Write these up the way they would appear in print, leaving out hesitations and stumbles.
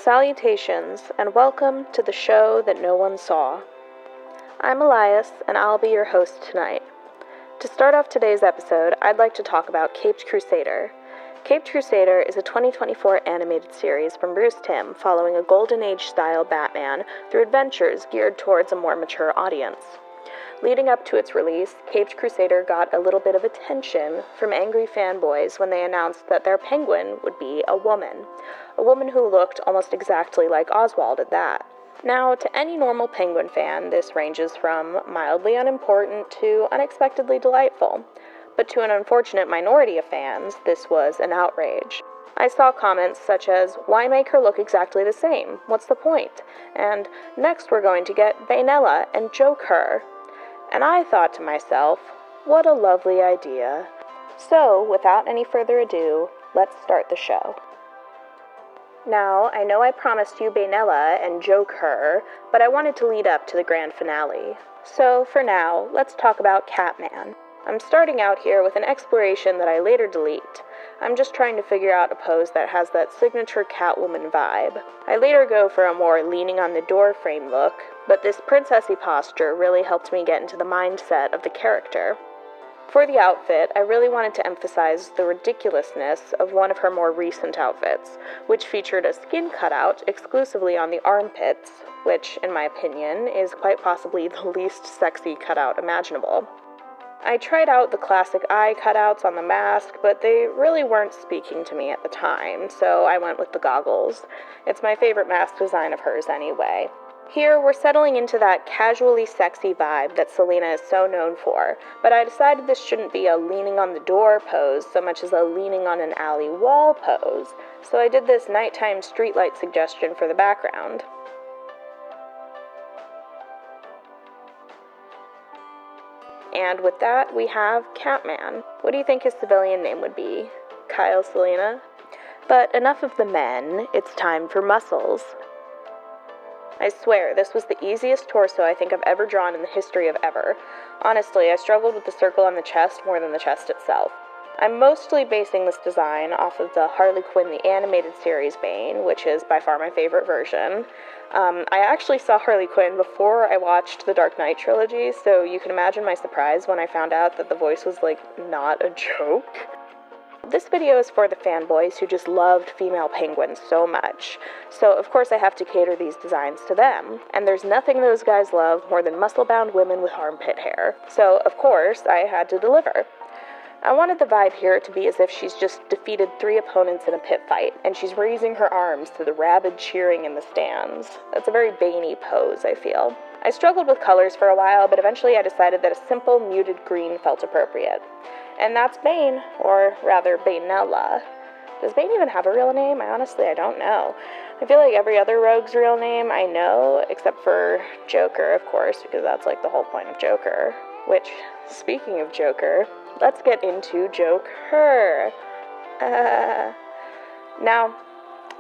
Salutations, and welcome to the show that no one saw. I'm Elias, and I'll be your host tonight. To start off today's episode, I'd like to talk about Caped Crusader. Caped Crusader is a 2024 animated series from Bruce Timm following a Golden Age-style Batman through adventures geared towards a more mature audience. Leading up to its release, Caped Crusader got a little bit of attention from angry fanboys when they announced that their penguin would be a woman who looked almost exactly like Oswald at that. Now, to any normal Penguin fan, this ranges from mildly unimportant to unexpectedly delightful. But to an unfortunate minority of fans, this was an outrage. I saw comments such as, "Why make her look exactly the same? What's the point?" And, "Next we're going to get Bainella and joke her." And I thought to myself, what a lovely idea. So, without any further ado, let's start the show. Now, I know I promised you Bainella and joke her, but I wanted to lead up to the grand finale. So, for now, let's talk about Catman. I'm starting out here with an exploration that I later delete. I'm just trying to figure out a pose that has that signature Catwoman vibe. I later go for a more leaning on the door frame look, but this princessy posture really helped me get into the mindset of the character. For the outfit, I really wanted to emphasize the ridiculousness of one of her more recent outfits, which featured a skin cutout exclusively on the armpits, which, in my opinion, is quite possibly the least sexy cutout imaginable. I tried out the classic eye cutouts on the mask, but they really weren't speaking to me at the time, so I went with the goggles. It's my favorite mask design of hers anyway. Here, we're settling into that casually sexy vibe that Selena is so known for, but I decided this shouldn't be a leaning on the door pose so much as a leaning on an alley wall pose, so I did this nighttime streetlight suggestion for the background. And with that, we have Catman. What do you think his civilian name would be? Kyle Selena? But enough of the men, it's time for muscles. I swear, this was the easiest torso I think I've ever drawn in the history of ever. Honestly, I struggled with the circle on the chest more than the chest itself. I'm mostly basing this design off of the Harley Quinn the Animated Series Bane, which is by far my favorite version. I actually saw Harley Quinn before I watched the Dark Knight trilogy, so you can imagine my surprise when I found out that the voice was, not a joke. This video is for the fanboys who just loved female penguins so much, so of course I have to cater these designs to them, and there's nothing those guys love more than muscle-bound women with armpit hair, so of course I had to deliver. I wanted the vibe here to be as if she's just defeated 3 opponents in a pit fight, and she's raising her arms to the rabid cheering in the stands. That's a very Bane-y pose, I feel. I struggled with colors for a while, but eventually I decided that a simple muted green felt appropriate. And that's Bane, or rather Bainella. Does Bane even have a real name? I don't know. I feel like every other rogue's real name I know, except for Joker, of course, because that's the whole point of Joker. Which, speaking of Joker, let's get into Joke Her. Now,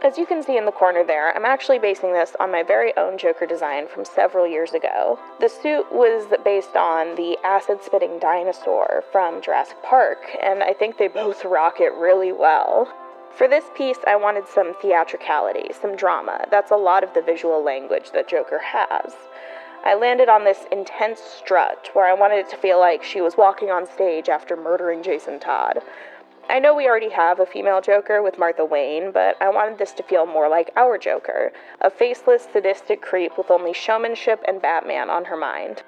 as you can see in the corner there, I'm actually basing this on my very own Joker design from several years ago. The suit was based on the acid-spitting dinosaur from Jurassic Park, and I think they both rock it really well. For this piece, I wanted some theatricality, some drama. That's a lot of the visual language that Joker has. I landed on this intense strut where I wanted it to feel like she was walking on stage after murdering Jason Todd. I know we already have a female Joker with Martha Wayne, but I wanted this to feel more like our Joker, a faceless, sadistic creep with only showmanship and Batman on her mind.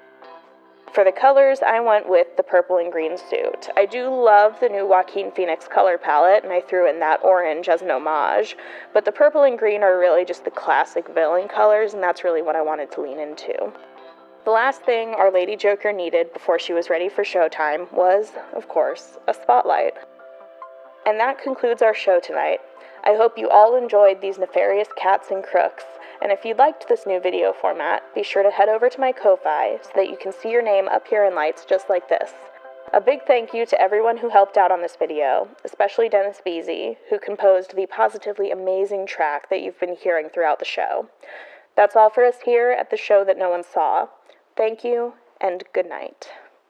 For the colors, I went with the purple and green suit. I do love the new Joaquin Phoenix color palette, and I threw in that orange as an homage, but the purple and green are really just the classic villain colors, and that's really what I wanted to lean into. The last thing our Lady Joker needed before she was ready for showtime was, of course, a spotlight. And that concludes our show tonight. I hope you all enjoyed these nefarious cats and crooks, and if you liked this new video format, be sure to head over to my Ko-Fi so that you can see your name up here in lights just like this. A big thank you to everyone who helped out on this video, especially Dennis Veazey, who composed the positively amazing track that you've been hearing throughout the show. That's all for us here at the show that no one saw. Thank you, and good night.